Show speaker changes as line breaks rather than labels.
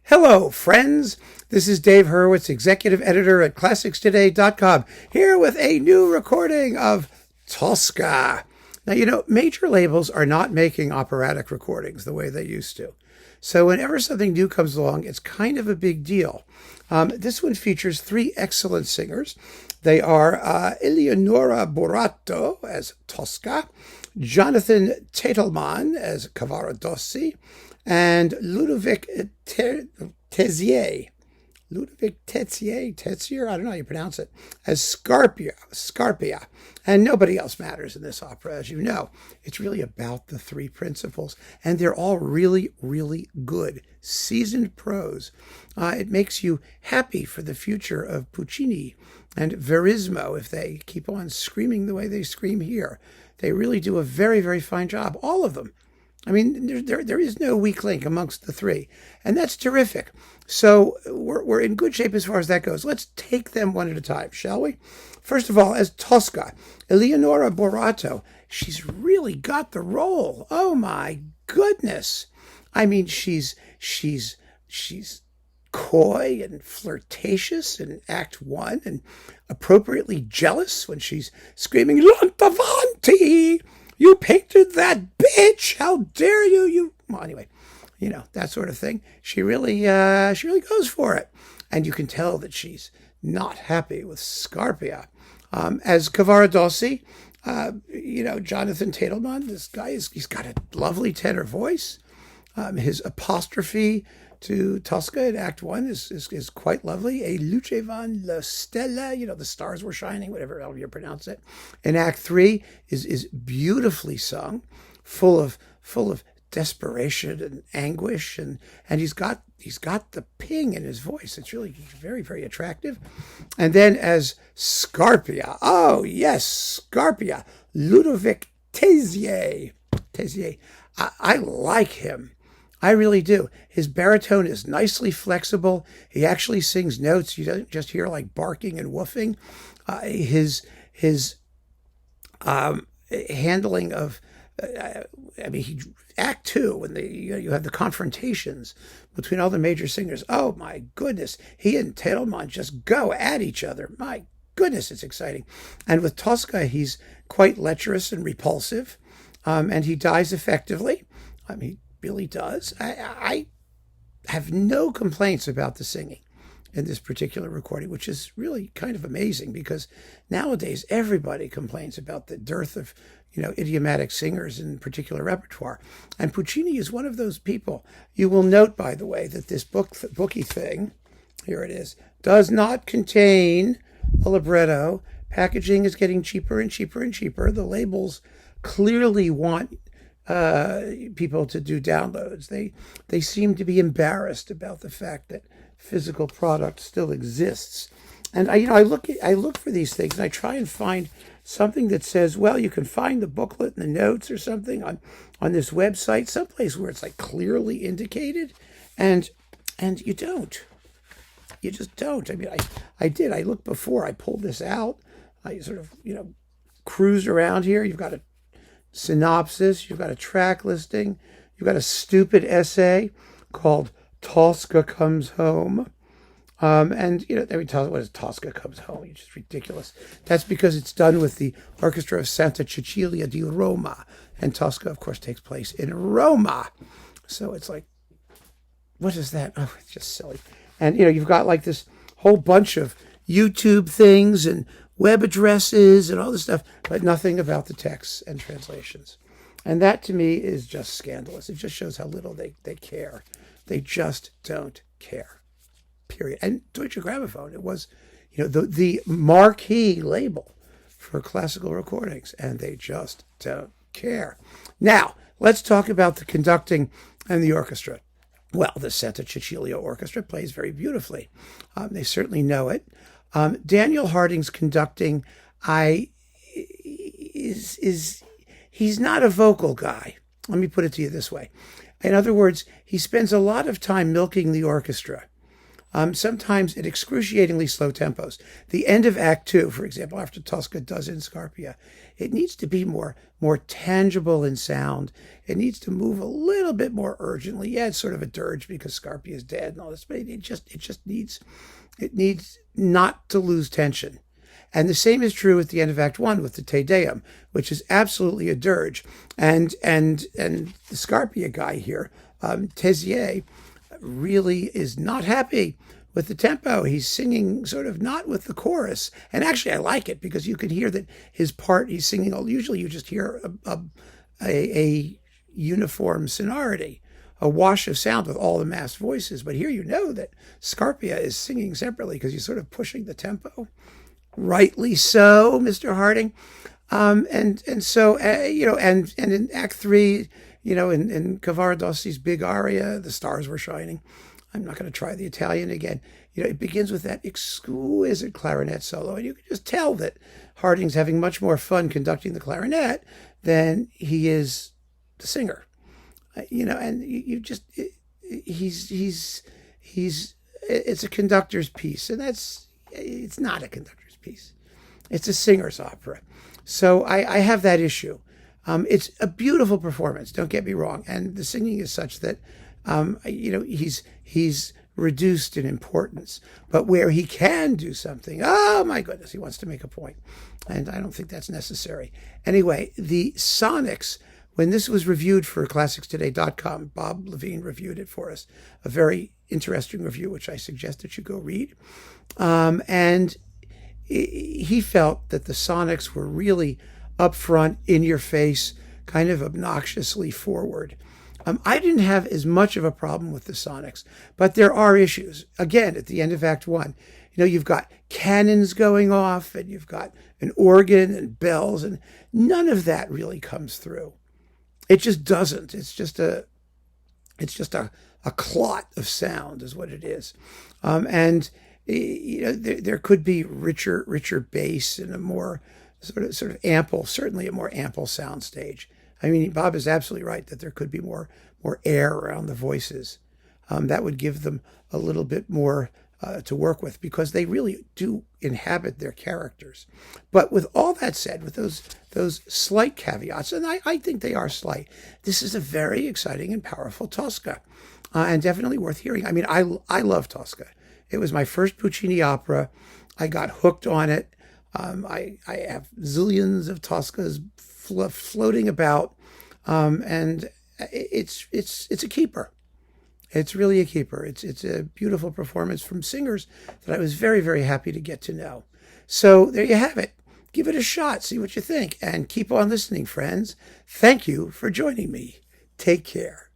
Hello, friends. This is Dave Hurwitz, executive editor at ClassicsToday.com, here with a new recording of Tosca. Now, major labels are not making operatic recordings the way they used to. So whenever something new comes along, it's kind of a big deal. This one features three excellent singers. They are Eleanora Buratto as Tosca, Jonathan Tetelman as Cavaradossi, and Ludovic Tézier. Tézier, I don't know how you pronounce it, as Scarpia. And nobody else matters in this opera, as you know. It's really about the three principals, and they're all really, really good, seasoned pros. It makes you happy for the future of Puccini and Verismo if they keep on screaming the way they scream here. They really do a very, very fine job, all of them. I mean, there is no weak link amongst the three, and that's terrific. So we're in good shape as far as that goes. Let's take them one at a time, shall we? First of all, as Tosca, Eleanora Buratto, she's really got the role. Oh my goodness! I mean, she's coy and flirtatious in Act 1, and appropriately jealous when she's screaming "Lontavanti! You painted that bitch! How dare you! Well, anyway, that sort of thing. She really goes for it, and you can tell that she's not happy with Scarpia. As Cavaradossi, Jonathan Tetelman, this guy he's got a lovely tenor voice. His apostrophe to Tosca in Act 1 is quite lovely. E lucevan la stella, the stars were shining, whatever you pronounce it. In Act 3 is beautifully sung, full of desperation and anguish, and he's got the ping in his voice. It's really very, very attractive. And then as Scarpia, oh yes, Scarpia, Ludovic Tézier. I like him. I really do. His baritone is nicely flexible. He actually sings notes. You don't just hear like barking and woofing. His handling of, Act 2, when you have the confrontations between all the major singers. Oh my goodness, he and Tetelman just go at each other. My goodness, it's exciting. And with Tosca, he's quite lecherous and repulsive, and he dies effectively. He really does. I have no complaints about the singing in this particular recording, which is really kind of amazing because nowadays everybody complains about the dearth of idiomatic singers in particular repertoire. And Puccini is one of those people. You will note, by the way, that this booky thing, here it is, does not contain a libretto. Packaging is getting cheaper and cheaper and cheaper. The labels clearly want people to do downloads. They seem to be embarrassed about the fact that physical product still exists. And I look for these things, and I try and find something that says, well, you can find the booklet and the notes or something on this website, someplace where it's like clearly indicated, and you don't. You just don't. I did. I looked before. I pulled this out. I sort of cruised around here. You've got a synopsis, you've got a track listing, you've got a stupid essay called Tosca Comes Home. And every time, what is Tosca Comes Home? It's just ridiculous. That's because it's done with the Orchestra of Santa Cecilia di Roma. And Tosca, of course, takes place in Roma. So it's like, what is that? Oh, it's just silly. And, you've got like this whole bunch of YouTube things and web addresses and all this stuff, but nothing about the texts and translations. And that to me is just scandalous. It just shows how little they care. They just don't care. Period. And Deutsche Grammophon, it was, the marquee label for classical recordings, and they just don't care. Now, let's talk about the conducting and the orchestra. Well, the Santa Cecilia Orchestra plays very beautifully. They certainly know it. Daniel Harding's conducting, he's not a vocal guy. Let me put it to you this way. In other words, he spends a lot of time milking the orchestra. sometimes at excruciatingly slow tempos. The end of Act Two, for example, after Tosca does in Scarpia, it needs to be more tangible in sound. It needs to move a little bit more urgently. Yeah, it's sort of a dirge because Scarpia is dead and all this, but it just needs not to lose tension. And the same is true at the end of Act One with the Te Deum, which is absolutely a dirge. And the Scarpia guy here, Tézier, really is not happy with the tempo. He's singing sort of not with the chorus. And actually, I like it because you can hear that his part he's singing. Usually, you just hear a uniform sonority, a wash of sound with all the massed voices. But here you know that Scarpia is singing separately because he's sort of pushing the tempo. Rightly so, Mr. Harding. And so, and in Act Three, in Cavaradossi's big aria, The Stars Were Shining. I'm not going to try the Italian again. It begins with that exquisite clarinet solo, and you can just tell that Harding's having much more fun conducting the clarinet than he is the singer. And it's a conductor's piece, and it's not a conductor's piece. It's a singer's opera. So I have that issue. It's a beautiful performance, don't get me wrong. And the singing is such that, he's reduced in importance. But where he can do something, oh my goodness, he wants to make a point. And I don't think that's necessary. Anyway, the sonics, when this was reviewed for ClassicsToday.com, Bob Levine reviewed it for us. A very interesting review, which I suggest that you go read. And he felt that the sonics were really upfront, in your face, kind of obnoxiously forward. I didn't have as much of a problem with the sonics, but there are issues. Again, at the end of Act One, you've got cannons going off, and you've got an organ and bells, and none of that really comes through. It just doesn't. It's just a clot of sound, is what it is. And there could be richer bass and a more sort of ample, certainly a more ample sound stage. I mean, Bob is absolutely right that there could be more air around the voices. That would give them a little bit more to work with, because they really do inhabit their characters. But with all that said, with those slight caveats, and I think they are slight, this is a very exciting and powerful Tosca, and definitely worth hearing. I mean, I love Tosca. It was my first Puccini opera. I got hooked on it. I have zillions of Toscas floating about, and it's a keeper. It's really a keeper. It's a beautiful performance from singers that I was very, very happy to get to know. So there you have it. Give it a shot. See what you think. And keep on listening, friends. Thank you for joining me. Take care.